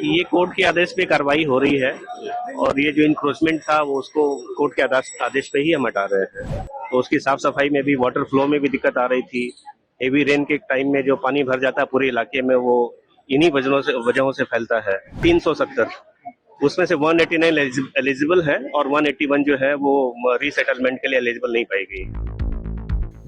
ये कोर्ट के आदेश पे कार्रवाई हो रही है और ये जो इंक्रोचमेंट था वो उसको कोर्ट के आदेश पे ही हम हटा रहे हैं। तो उसकी साफ सफाई में भी, वाटर फ्लो में भी दिक्कत आ रही थी। हेवी रेन के टाइम में जो पानी भर जाता है पूरे इलाके में, वो इन्हीं वजहों से फैलता है। 370 उसमें से 189 एलिजिबल है और 181 जो है वो रीसेटलमेंट के लिए एलिजिबल नहीं पाई गई।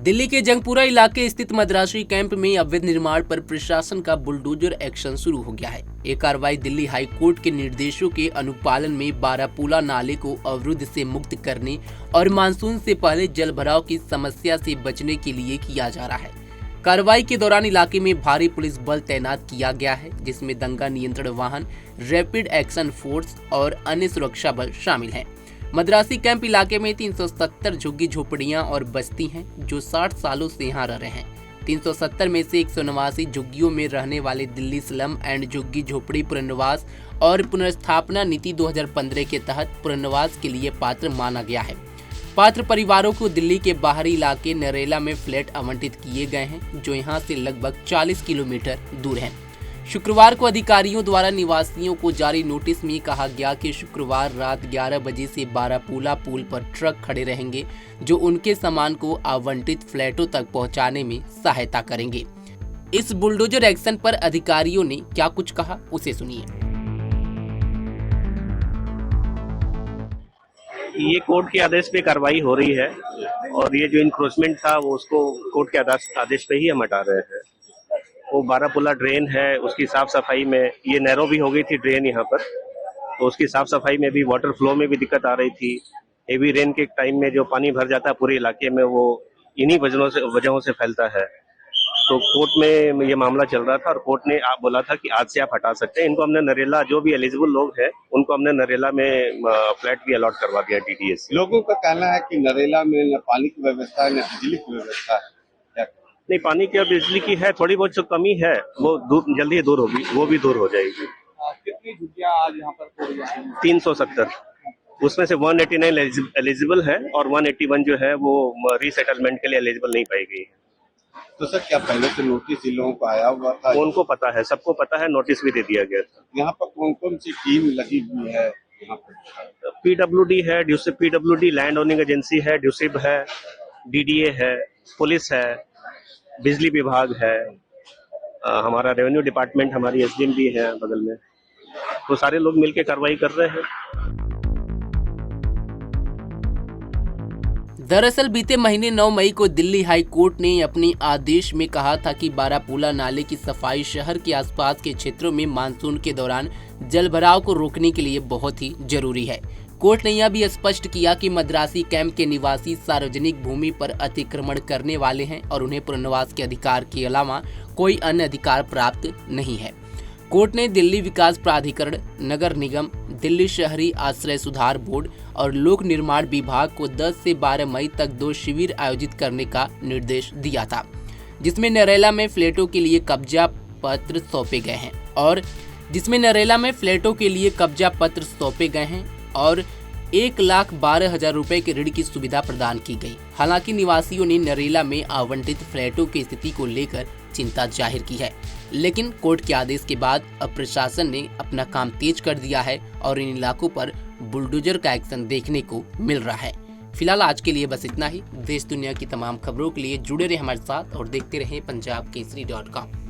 दिल्ली के जंगपुरा इलाके स्थित मद्रासी कैंप में अवैध निर्माण पर प्रशासन का बुलडोजर एक्शन शुरू हो गया है। ये कार्रवाई दिल्ली हाई कोर्ट के निर्देशों के अनुपालन में बारापुला नाले को अवरुद्ध से मुक्त करने और मानसून से पहले जल भराव की समस्या से बचने के लिए किया जा रहा है। कार्रवाई के दौरान इलाके में भारी पुलिस बल तैनात किया गया है, जिसमें दंगा नियंत्रण वाहन, रैपिड एक्शन फोर्स और अन्य सुरक्षा बल शामिल हैं। मद्रासी कैंप इलाके में 370 झुग्गी झोपड़ियां और बस्ती हैं जो 60 सालों से यहाँ रह रहे हैं। 370 में से 189 झुग्गियों में रहने वाले दिल्ली स्लम एंड झुग्गी झोपड़ी पुनर्वास और पुनर्स्थापना नीति 2015 के तहत पुनर्वास के लिए पात्र माना गया है। पात्र परिवारों को दिल्ली के बाहरी इलाके नरेला में फ्लैट आवंटित किए गए हैं, जो यहाँ से लगभग 40 किलोमीटर दूर हैं। शुक्रवार को अधिकारियों द्वारा निवासियों को जारी नोटिस में कहा गया कि शुक्रवार रात 11 बजे से बारापुला पुल पर ट्रक खड़े रहेंगे, जो उनके सामान को आवंटित फ्लैटों तक पहुंचाने में सहायता करेंगे। इस बुलडोजर एक्शन पर अधिकारियों ने क्या कुछ कहा, उसे सुनिए। ये कोर्ट के आदेश पे कार्रवाई हो रही है और ये जो इंक्रोचमेंट था वो उसको कोर्ट के आदेश पे ही हम हटा रहे हैं। वो बारापुला ड्रेन है, उसकी साफ सफाई में, ये नैरो भी हो गई थी ड्रेन यहाँ पर, तो उसकी साफ सफाई में भी, वाटर फ्लो में भी दिक्कत आ रही थी। हेवी रेन के टाइम में जो पानी भर जाता है पूरे इलाके में, वो इन्हीं वजहों से फैलता है। तो कोर्ट में ये मामला चल रहा था और कोर्ट ने बोला था कि आज से आप हटा सकते हैं। इनको हमने नरेला, जो भी एलिजिबल लोग हैं उनको हमने नरेला में फ्लैट भी अलॉट करवा दिया DDS। लोगों का कहना है कि नरेला में न पानी की व्यवस्था है न बिजली की व्यवस्था है। नहीं, पानी की और बिजली की है, थोड़ी बहुत जो कमी है वो जल्दी दूर होगी, वो भी दूर हो जाएगी। कितनी झुग्गियां आज यहाँ पर 370 उसमें से 189 एलिजिबल है और 181 जो है वो रीसेटलमेंट के लिए एलिजिबल नहीं पाई गई। तो सर, क्या पहले से नोटिस इन लोगों को आया हुआ था? उनको पता है, सबको पता है, नोटिस भी दे दिया गया था। यहाँ पर कौन कौन सी टीम लगी हुई है? यहाँ पर PWD है, PWD लैंड ओनिंग एजेंसी है, ड्यूसिब है, DDA है, पुलिस है, बिजली विभाग है, हमारा रेवेन्यू डिपार्टमेंट, हमारी SDM भी है बगल में। तो सारे लोग मिलकर कार्रवाई कर रहे हैं। दरअसल बीते महीने 9 मई को दिल्ली हाई कोर्ट ने अपने आदेश में कहा था कि बारापुला नाले की सफाई शहर के आसपास के क्षेत्रों में मानसून के दौरान जलभराव को रोकने के लिए बहुत ही जरूरी है। कोर्ट ने यह भी स्पष्ट किया कि मद्रासी कैंप के निवासी सार्वजनिक भूमि पर अतिक्रमण करने वाले हैं और उन्हें पुनर्वास के अधिकार के अलावा कोई अन्य अधिकार प्राप्त नहीं है। कोर्ट ने दिल्ली विकास प्राधिकरण, नगर निगम, दिल्ली शहरी आश्रय सुधार बोर्ड और लोक निर्माण विभाग को 10 से 12 मई तक 2 शिविर आयोजित करने का निर्देश दिया था, जिसमें नरेला में फ्लैटों के लिए कब्जा पत्र सौंपे गए हैं और 1,12,000 रुपए के ऋण की सुविधा प्रदान की गई। हालांकि निवासियों ने नरेला में आवंटित फ्लैटों की स्थिति को लेकर चिंता जाहिर की है, लेकिन कोर्ट के आदेश के बाद अब प्रशासन ने अपना काम तेज कर दिया है और इन इलाकों पर बुलडोजर का एक्शन देखने को मिल रहा है। फिलहाल आज के लिए बस इतना ही। देश दुनिया की तमाम खबरों के लिए जुड़े रहे हमारे साथ और देखते रहें पंजाब केसरी.com।